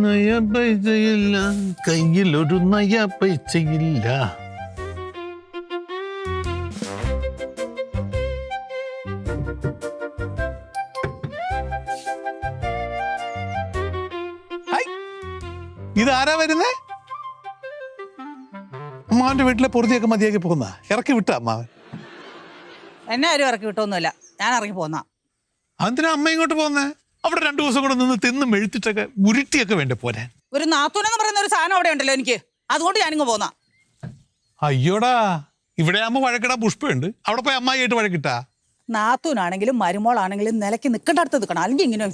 നയ പൈസയില്ല, കയ്യിലൊരു നയ പൈസയില്ല. ഇതാരാ വരുന്നേ? അമ്മാവന്റെ വീട്ടിലെ പൊറുതിയൊക്കെ മതിയാക്കി പോകുന്ന ഇറക്കി വിട്ട അമ്മാവൻ. എന്നെ ആരും ഇറക്കി വിട്ടൊന്നുമില്ല, ഞാൻ ഇറങ്ങി പോന്ന. അതിനാ അമ്മ ഇങ്ങോട്ട് പോന്നേ? അവിടെ 2 ദിവസം കൂടെ നിന്ന് തിന്ന് മെഴുത്തിട്ടൊക്കെ ഉരുട്ടിയൊക്കെ വേണ്ടേ പോരാൻ? ഒരു നാത്തൂനെന്ന് പറയുന്ന ഒരു സാധനം അവിടെ ഉണ്ടല്ലോ എനിക്ക്, അതുകൊണ്ട് ഞാനിങ്ങ് പോന്ന. അയ്യോടാ, ഇവിടെ ആകുമ്പോ വഴക്കിടാ പുഷ്പമുണ്ട്, അവിടെ പോയി അമ്മായിയായിട്ട് വഴക്കിട്ടാ. നാത്തൂനാണെങ്കിലും മരുമോളാണെങ്കിലും നിലയ്ക്ക് നിൽക്കേണ്ട അടുത്ത് നിൽക്കണം, അല്ലെങ്കിൽ ഇങ്ങനെ.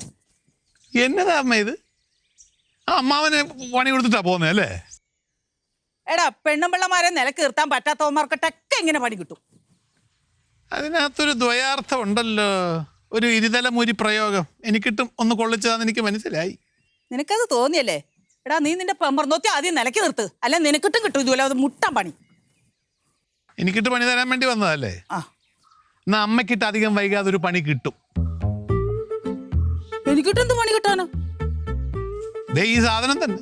എന്നതാ അമ്മ ഇത്? ആ അമ്മാവനെ പണി കൊടുത്തിട്ടാ പോന്നേ അല്ലേ? എടാ, പെണ്ണുമ്പിള്ളമാരെ നിലക്ക് നിർത്താൻ പറ്റാത്തവന്മാർക്കിട്ടൊക്കെ ഇങ്ങനെ പണി കിട്ടും. അതിനകത്തൊരു ദ്വയാർത്ഥം ഉണ്ടല്ലോ, ഒരു ഇരുതലമുരി പ്രയോഗം. എനിക്കിട്ടും ഒന്ന് കൊള്ളിച്ചതാന്ന് എനിക്ക് മനസ്സിലായി. നിനക്കത് തോന്നിയല്ലേ? എടാ, നീ നിന്റെ പെമ്പർന്നോത്തി ആദ്യം നിലയ്ക്ക് നിർത്ത്, അല്ലെ നിനക്കിട്ടും കിട്ടും ഇതുപോലെ അത് മുട്ടാൻ പണി. എനിക്കിട്ട് പണി തരാൻ വേണ്ടി വന്നതല്ലേ? എന്നാ അമ്മക്കിട്ട് അധികം വൈകാതെ ഒരു പണി കിട്ടും. എനിക്കിട്ട് എന്ത് പണി കിട്ടാനോ? ഈ സാധനം തന്നെ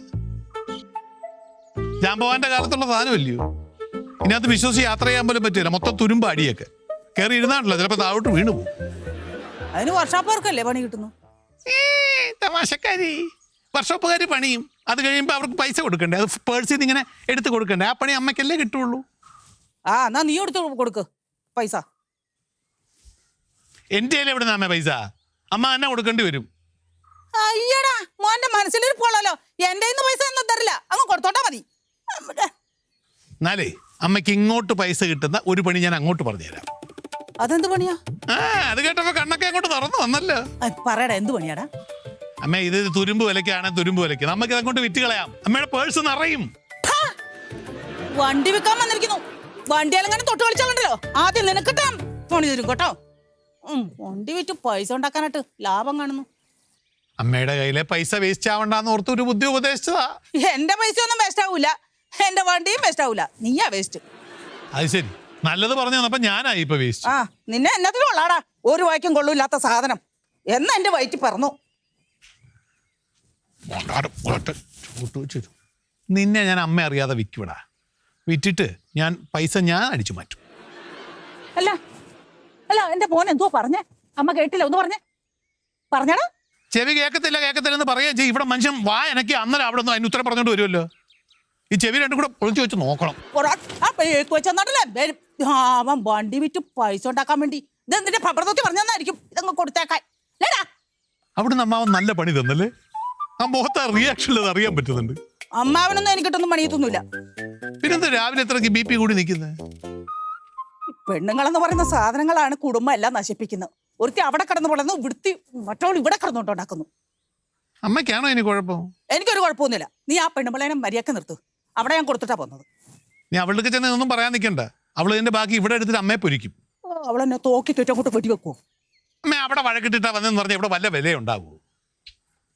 ജാമ്പവാന്റെ കാലത്തുള്ള സാധനമല്ലയോ? ഇതിനകത്ത് വിശ്വസിച്ച് യാത്ര ചെയ്യാൻ പോലും പറ്റില്ല, മൊത്തം തുരുമ്പ് അടിയൊക്കെ കയറി ഇരുന്നാണല്ലോ, ചിലപ്പോ താഴോട്ട് വീണു പോകും. അതിന് വർഷാപ്പുകാർക്കല്ലേ പണി കിട്ടുന്നു? തമാശക്കാരി, വർഷോപ്പുകാർ പണിയും, അത് കഴിയുമ്പോ അവർക്ക് പൈസ കൊടുക്കണ്ടേ? അത് പേഴ്സിൽ നിന്ന് ഇങ്ങനെ എടുത്ത് കൊടുക്കണ്ടേ? ആ പണി അമ്മയ്ക്കല്ലേ കിട്ടുള്ളൂ. എന്നാ നീ എടുത്ത് കൊടുക്ക് പൈസ. എന്റെ കയ്യിൽ എവിടെ നിന്നാ പൈസ? അമ്മ തന്നെ കൊടുക്കേണ്ടി വരും. അയ്യടാ, മോന്റെ മനസ്സിലിരിപ്പോളല്ലോ, എന്റെ പൈസ ഒന്നും തരില്ല, അങ്ങ് കൊടുത്തോട്ടാ മതി. എന്നാലേ അമ്മയ്ക്ക് ഇങ്ങോട്ട് പൈസ കിട്ടുന്ന ഒരു പണി ഞാൻ അങ്ങോട്ട് പറഞ്ഞുതരാം. അതെന്ത് പണിയാ? അത് കേട്ടപ്പോ കണ്ണൊക്കെ അങ്ങോട്ട് തുറന്നു വന്നല്ലോ. പറയടാ, എന്ത് പണിയാടാ? അമ്മ, ഇത് തുരുമ്പ് വിലക്കാണ്, തുരുമ്പ് വിലക്ക് നമുക്ക് അങ്ങോട്ട് വിറ്റ് കളയാം. അമ്മയുടെ പേഴ്സ് നിറയും. വണ്ടി വിൽക്കാൻ വന്നിരിക്കുന്നു, വണ്ടിയാലെങ്ങനെ തൊട്ട് കളിച്ചാലുണ്ടല്ലോ, ആദ്യം നിനക്കിട്ടാ പണി തരും കേട്ടോ. വണ്ടി വിറ്റ് പൈസ ഉണ്ടാക്കാനായിട്ട് ലാഭം കാണുന്നു. അമ്മയുടെ കയ്യിലെ പൈസ വേസ്റ്റ് ആവണ്ടെന്ന് ഓർത്ത് ഒരു ബുദ്ധി ഉപദേശിച്ചതാ. എന്റെ പൈസ ഒന്നും വേസ്റ്റ് ആവൂല, എന്റെ വണ്ടിയും വേസ്റ്റ് ആവൂല, നീയാ വേസ്റ്റ്. അത് ശരി, നല്ലത് പറഞ്ഞു തന്നപ്പോ ഞാനായി ഇപ്പൊ വേസ്റ്റ്. നിന്നെ എന്നത്തിനും ഉള്ളാടാ, ഒരു വായിക്കും കൊള്ളൂല്ലാത്ത സാധനം എന്ന് എന്റെ വയറ്റി പറഞ്ഞു. നിന്നെ ഞാൻ അമ്മ അറിയാതെ വിൽക്കൂടാ, വിറ്റിട്ട് ഞാൻ പൈസ അടിച്ചു മാറ്റും. അല്ല അല്ല, എന്റെ മോൻ എന്തോ പറഞ്ഞേ? അമ്മ കേട്ടില്ല, ഒന്ന് പറഞ്ഞേടാ. ചെവി കേൾക്കത്തില്ലെന്ന് പറയുകയും ചെയ്യും. ഇവിടെ മനുഷ്യൻ എനിക്ക് അന്നേരം അവിടെ നിന്ന് അതിന് ഉത്തരം പറഞ്ഞോണ്ട് വരുമല്ലോ. ഈ ചെവി രണ്ടും കൂടെ പൊളിച്ചു വെച്ച് നോക്കണം. അവൻ വണ്ടി വിറ്റ് പൈസ ഉണ്ടാക്കാൻ വേണ്ടി ഇതെന്തിന്റെ ഭദ്രതൊത്തി പറഞ്ഞായിരിക്കും ഇതങ്ങ് കൊടുത്തേക്കാൻ. അവിടുന്ന് അമ്മാവൻ നല്ല പണി തന്നല്ലേ? ആ മുഖത്തെ റിയാക്ഷൻ അത് അറിയാൻ പറ്റുന്നുണ്ട്. അമ്മാവനൊന്നും എനിക്കിട്ടൊന്നും പണിയത്തൊന്നുമില്ല. പിന്നെന്താ രാവിലെ എത്രക്ക് BP കൂടി നിൽക്കുന്നത്? പെണ്ണുങ്ങളെന്ന് പറയുന്ന സാധനങ്ങളാണ് കുടുംബം എല്ലാം നശിപ്പിക്കുന്നത്. ഒരുത്തി അവിടെ കിടന്ന് വളർന്നു, വൃത്തി മറ്റവൾ ഇവിടെ കിടന്നുകൊണ്ടുണ്ടാക്കുന്നു. അമ്മയ്ക്കാണോ ഇനി കുഴപ്പം? എനിക്കൊരു കുഴപ്പമൊന്നുമില്ല. നീ ആ പെണ്ണുമ്പളേനെ മര്യാദക്ക് നിർത്ത്, അവിടെ ഞാൻ കൊടുത്തിട്ടാ പോകുന്നത്. നീ അവൾക്ക് ചെന്ന് ഒന്നും പറയാൻ നിൽക്കണ്ട. അവള് ഇതിന്റെ ബാക്കി ഇവിടെ എടുത്തിട്ട് അമ്മയെ പൊരിക്കും. അവളെന്നെ തോക്കി ചുറ്റങ്ങോട്ട് വെടിവെക്കുവോ? അമ്മ അവിടെ വഴക്കിട്ടിട്ടാ വന്നെന്ന് പറഞ്ഞാൽ ഇവിടെ വല്ല വിലയുണ്ടാവുമോ?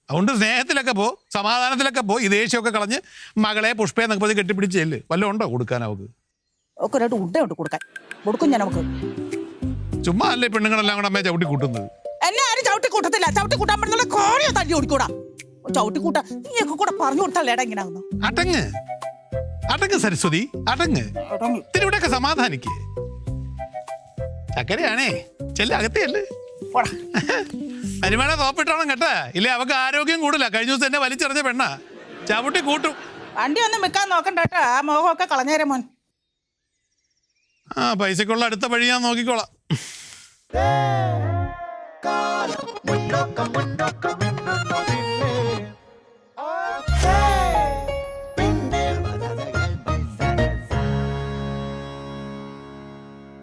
അതുകൊണ്ട് സ്നേഹത്തിലൊക്കെ സമാധാനത്തിലൊക്കെ ഈ ദേഷ്യമൊക്കെ കളഞ്ഞ് മകളെ പുഷ്പയെ എന്നൊക്കെ കെട്ടിപ്പിടിച്ചല്ലേ വല്ല ഉണ്ടോ കൊടുക്കാൻ അവക്ക്? ഒക്കെ ഒരായിട്ട് ഉണ്ടയുണ്ട് കൊടുക്കും ഞാൻ. നമുക്ക് ചുമ്മാ അല്ലേ പെണ്ണുങ്ങളെല്ലാം കൂടെ അമ്മയെ ചവിട്ടി കൂട്ടുന്നത്? എന്നെ ആരും ചവിട്ടി കൂട്ടത്തില്ല. ചവിട്ടി കൂട്ടാൻ പറ്റുന്ന കോഴിയോ തല്ലി ഓടിക്കൂടാ. ചവിട്ടി കൂട്ടാ നീയൊക്കെ കൂടെ പറഞ്ഞു കൊടുത്താലേടാ ഇങ്ങനെ ആകുന്നു. അടങ്ങ് സരസ്വതി, അടങ്ങ്. ഇവിടെയൊക്കെ സമാധാനിക്കേ. ചക്കരയാണേ, ചെല്ല അകത്തേയല്ലേ. അരിമേള തോപ്പിട്ടോണം കേട്ടാ, ഇല്ലേ അവക്ക് ആരോഗ്യം കൂടില്ല. കഴിഞ്ഞ ദിവസം എന്നെ വലിച്ചെറിഞ്ഞ പെണ്ണാ, ചവിട്ടി കൂട്ടും. വണ്ടി ഒന്നും വെക്കാൻ നോക്കണ്ട കേട്ടാ, ആ മോഹമൊക്കെ കളഞ്ഞേരെ മോൻ. പൈസക്കുള്ള അടുത്ത വഴി ഞാൻ നോക്കിക്കോളാം.